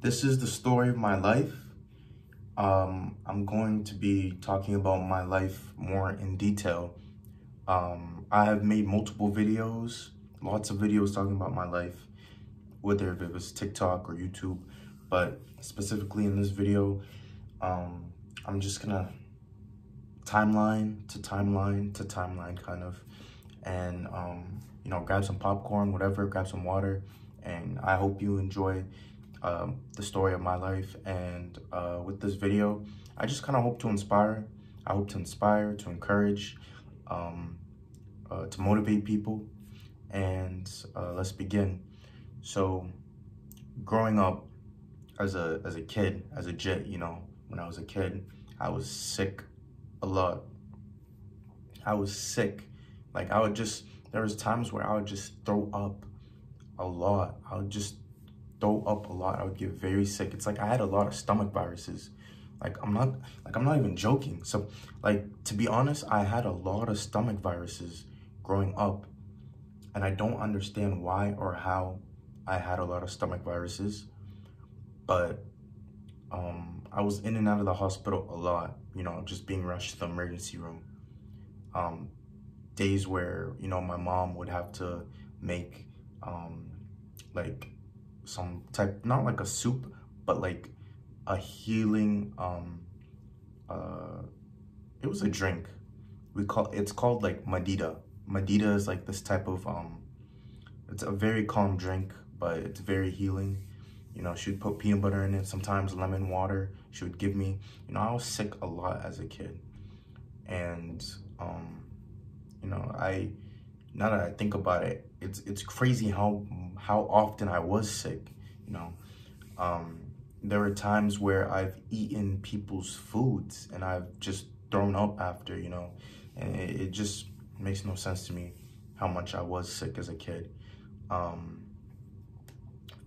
This is the story of my life. I'm going to be talking about my life more in detail. I have made multiple videos, lots of videos talking about my life, whether it was TikTok or YouTube, but specifically in this video, I'm just gonna timeline to timeline to timeline kind of, and grab some popcorn, whatever, grab some water, and I hope you enjoy the story of my life. And with this video, I just kind of hope to inspire. I hope to inspire, to encourage, to motivate people. And let's begin. So, growing up as a kid, as a jit, when I was a kid, I was sick a lot. I was sick. Like there was times where I would just throw up a lot. I would just throw up a lot. I would get very sick. It's like I had a lot of stomach viruses. I'm not even joking. So to be honest, I had a lot of stomach viruses growing up, and I don't understand why or how I had a lot of stomach viruses, but I was in and out of the hospital a lot, just being rushed to the emergency room. Days where, my mom would have to make like some type, not like a soup, but like a healing, it was a drink. It's called like Madida. Madida is like this type of, it's a very calm drink, but it's very healing. She would put peanut butter in it, sometimes lemon water. She would give me, I was sick a lot as a kid. And, now that I think about it, it's crazy how often I was sick, There were times where I've eaten people's foods and I've just thrown up after, and it just makes no sense to me how much I was sick as a kid.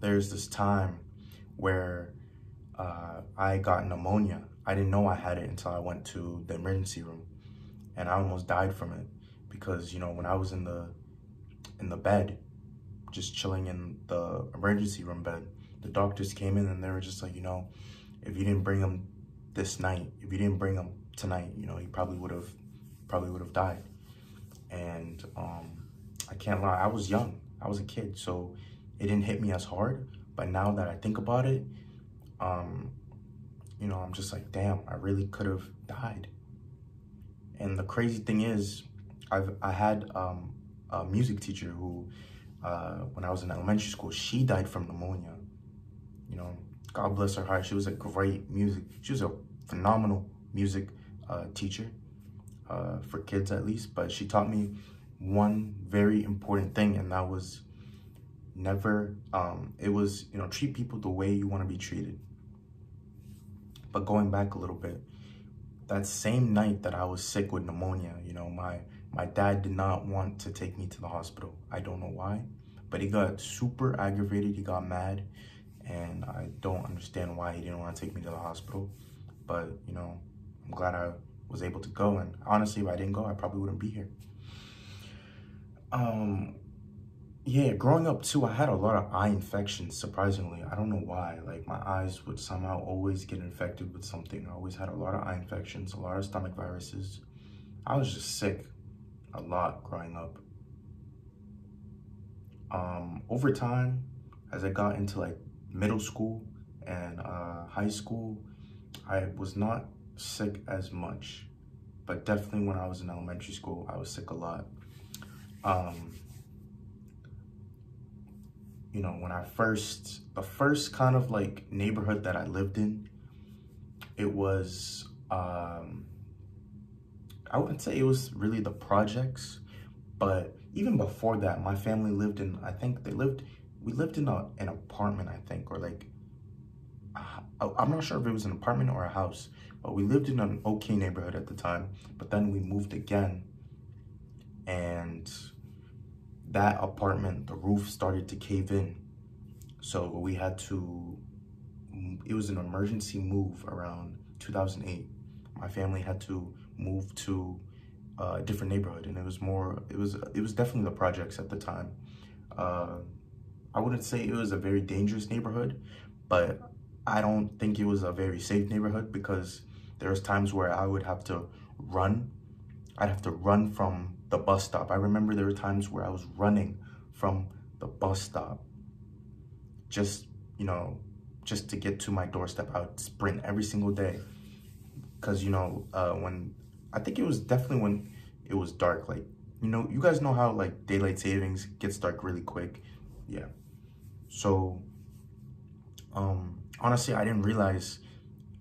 There's this time where I got pneumonia. I didn't know I had it until I went to the emergency room, and I almost died from it because, when I was in the bed, just chilling in the emergency room bed, the doctors came in and they were just like, if you didn't bring him this night, if you didn't bring him tonight, he probably would have died. And I can't lie, I was young, I was a kid, so it didn't hit me as hard. But now that I think about it, I'm just like, damn, I really could have died. And the crazy thing is, I had a music teacher who, when I was in elementary school, she died from pneumonia. God bless her heart. She was she was a phenomenal music teacher, for kids at least. But she taught me one very important thing, and that was never, treat people the way you want to be treated. But going back a little bit, that same night that I was sick with pneumonia, my dad did not want to take me to the hospital. I don't know why, but he got super aggravated. He got mad, and I don't understand why he didn't want to take me to the hospital. But, I'm glad I was able to go. And honestly, if I didn't go, I probably wouldn't be here. Yeah, growing up too, I had a lot of eye infections, surprisingly. I don't know why. Like, my eyes would somehow always get infected with something. I always had a lot of eye infections, a lot of stomach viruses. I was just sick a lot growing up. Over time, as I got into like middle school and high school, I was not sick as much. But definitely when I was in elementary school, I was sick a lot. When the first kind of like neighborhood that I lived in, it was, I wouldn't say it was really the projects, but even before that, my family lived in, we lived in an apartment, I think, or like, I'm not sure if it was an apartment or a house, but we lived in an okay neighborhood at the time. But then we moved again, and that apartment, the roof started to cave in. So we had to, it was an emergency move around 2008. My family had to move to a different neighborhood, and it was definitely the projects at the time. I wouldn't say it was a very dangerous neighborhood, but I don't think it was a very safe neighborhood because there was times where I would have to run. I'd have to run from the bus stop. I remember there were times where I was running from the bus stop just, you know, just to get to my doorstep. I would sprint every single day because, you know, when, I think it was definitely when it was dark. Like, you know, you guys know how like daylight savings gets dark really quick. Yeah. So, honestly, I didn't realize,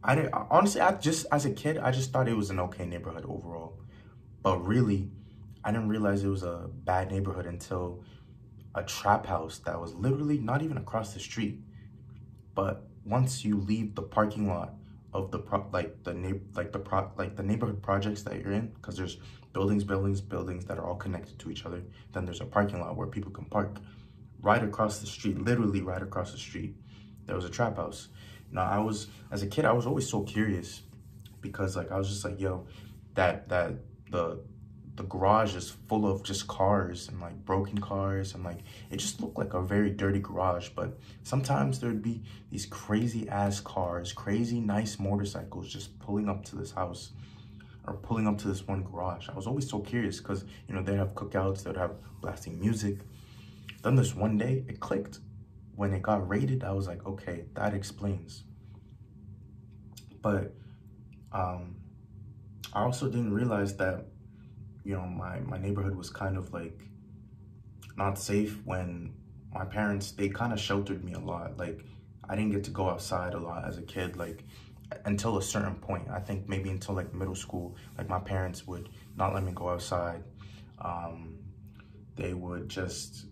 honestly, I just, as a kid, I just thought it was an okay neighborhood overall. But really, I didn't realize it was a bad neighborhood until a trap house that was literally not even across the street. But once you leave the parking lot of the the neighborhood projects that you're in, because there's buildings that are all connected to each other, then there's a parking lot where people can park. Right across the street, literally right across the street, there was a trap house. Now, as a kid, I was always so curious because like I was just like, yo, that the garage is full of just cars and like broken cars, and like it just looked like a very dirty garage. But sometimes there'd be these crazy ass cars, crazy nice motorcycles just pulling up to this house or pulling up to this one garage. I was always so curious because, you know, they'd have cookouts, they'd have blasting music. Then this one day it clicked. When it got raided, I was like, okay, that explains. But I also didn't realize that, you know, my neighborhood was kind of like not safe when my parents, they kind of sheltered me a lot. Like I didn't get to go outside a lot as a kid, like until a certain point. I think maybe until like middle school, like my parents would not let me go outside. They would just,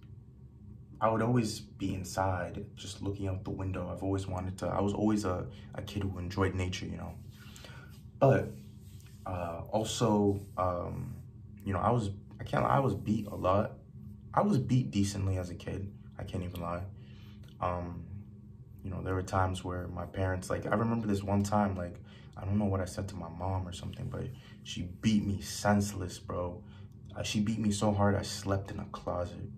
I would always be inside just looking out the window. I've always wanted to, I was always a kid who enjoyed nature, you know. But also, you know, I was beat a lot. I was beat decently as a kid. I can't even lie. You know, there were times where my parents, like, I remember this one time, like, I don't know what I said to my mom or something, but she beat me senseless, bro. She beat me so hard, I slept in a closet.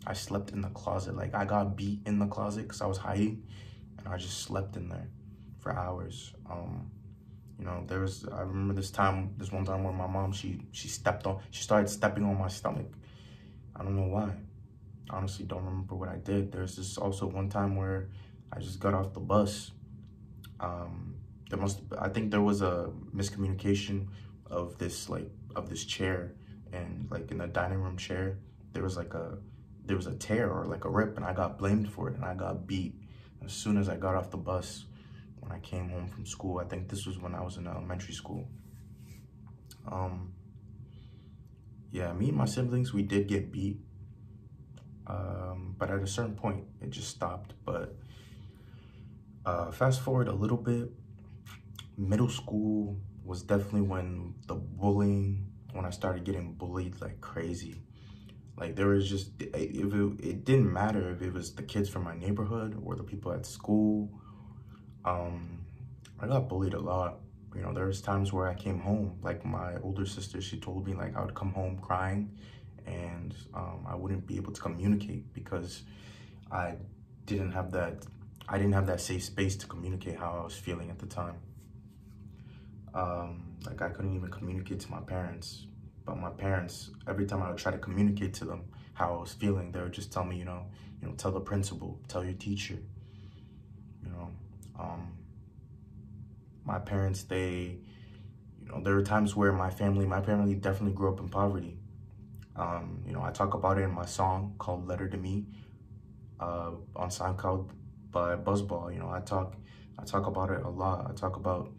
I slept in the closet. Like, I got beat in the closet because I was hiding, and I just slept in there for hours. You know, I remember this one time where my mom, she started stepping on my stomach. I don't know why. Honestly, don't remember what I did. There's this also one time where I just got off the bus. I think there was a miscommunication of this chair, and like in the dining room chair, there was a tear or like a rip, and I got blamed for it, and I got beat as soon as I got off the bus when I came home from school. I think this was when I was in elementary school. Yeah, me and my siblings, we did get beat. But at a certain point, it just stopped. But fast forward a little bit, middle school was definitely when when I started getting bullied like crazy. Like there was just, it didn't matter if it was the kids from my neighborhood or the people at school. I got bullied a lot. You know, there was times where I came home, like my older sister, she told me like I would come home crying, and I wouldn't be able to communicate because I didn't have that safe space to communicate how I was feeling at the time. Like I couldn't even communicate to my parents, but my parents, every time I would try to communicate to them how I was feeling, they would just tell me, tell the principal, tell your teacher, you know. My parents, there were times where my family definitely grew up in poverty. I talk about it in my song called Letter to Me, on SoundCloud by Buzzball. I talk about it a lot. I talk about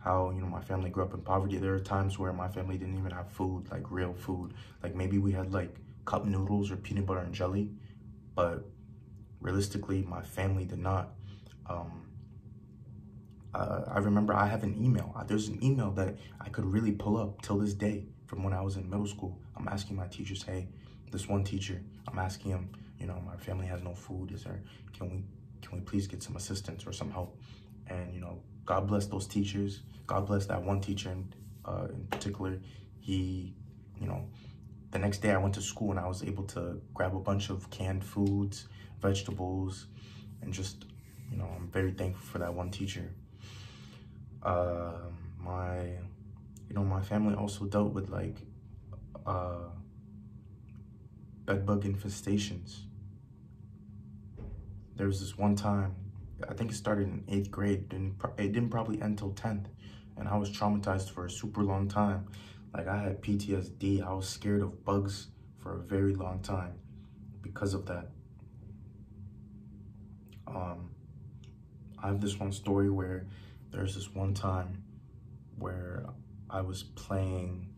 how, my family grew up in poverty. There are times where my family didn't even have food, like real food. Like maybe we had like cup noodles or peanut butter and jelly, but realistically, my family did not. I remember I have an email. There's an email that I could really pull up till this day from when I was in middle school. I'm asking my teachers, hey, this one teacher, I'm asking him, my family has no food. Can we please get some assistance or some help? And, God bless those teachers. God bless that one teacher in particular. He, the next day I went to school and I was able to grab a bunch of canned foods, vegetables, and just You know, I'm very thankful for that one teacher. My family also dealt with like bed bug infestations. There was this one time, I think it started in 8th grade, it didn't probably end till 10th, and I was traumatized for a super long time. Like, I had PTSD. I was scared of bugs for a very long time because of that. I have this one story where there's this one time where I was playing,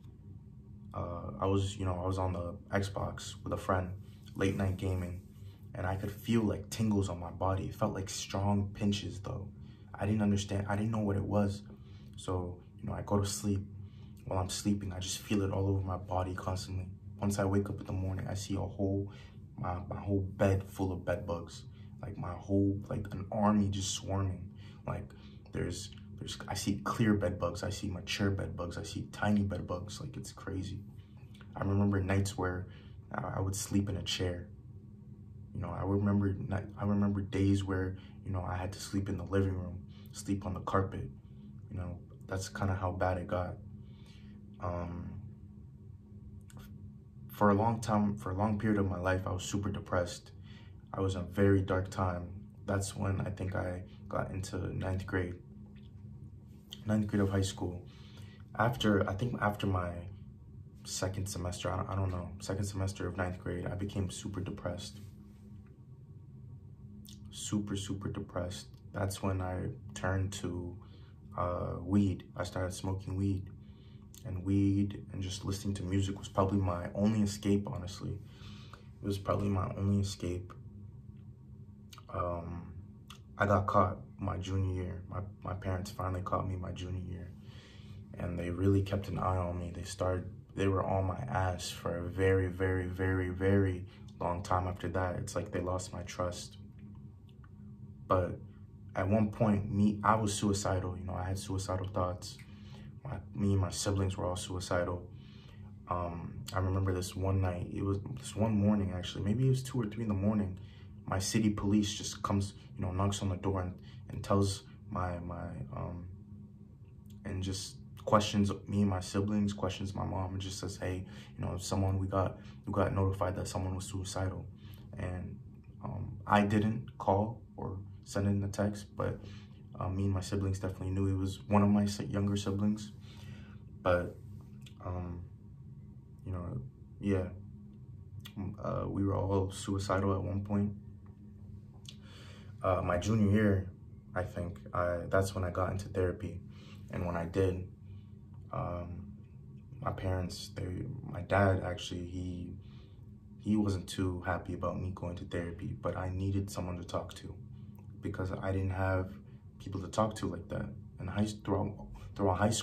I was on the Xbox with a friend, late night gaming, and I could feel like tingles on my body. It felt like strong pinches though. I didn't understand, I didn't know what it was. So, I go to sleep. While I'm sleeping, I just feel it all over my body constantly. Once I wake up in the morning, I see my whole bed full of bed bugs. Like like an army just swarming. Like I see clear bed bugs, I see mature bed bugs, I see tiny bed bugs. Like, it's crazy. I remember nights where I would sleep in a chair. I remember days where, I had to sleep in the living room, sleep on the carpet. That's kind of how bad it got. For a long period of my life, I was super depressed. I was in a very dark time. That's when I think I got into 9th grade of high school. After my second semester, I don't know, second semester of 9th grade, I became super depressed. Super depressed. That's when I turned to weed. I started smoking weed. And weed and just listening to music was probably my only escape, honestly. It was probably my only escape. I got caught my junior year. My parents finally caught me my junior year. And they really kept an eye on me. They were on my ass for a very, very, very, very long time after that. It's like they lost my trust. But at one point, I was suicidal. I had suicidal thoughts. Me and my siblings were all suicidal. I remember this one night, it was this one morning actually, maybe it was 2 or 3 in the morning, my city police just comes, knocks on the door and tells and just questions me and my siblings, questions my mom, and just says, hey, we got notified that someone was suicidal. And I didn't call or send in a text, but me and my siblings definitely knew it was one of my younger siblings. But, yeah, we were all suicidal at one point. My junior year, I think, that's when I got into therapy. And when I did, my dad actually, he wasn't too happy about me going to therapy, but I needed someone to talk to because I didn't have people to talk to like that. And throughout high school,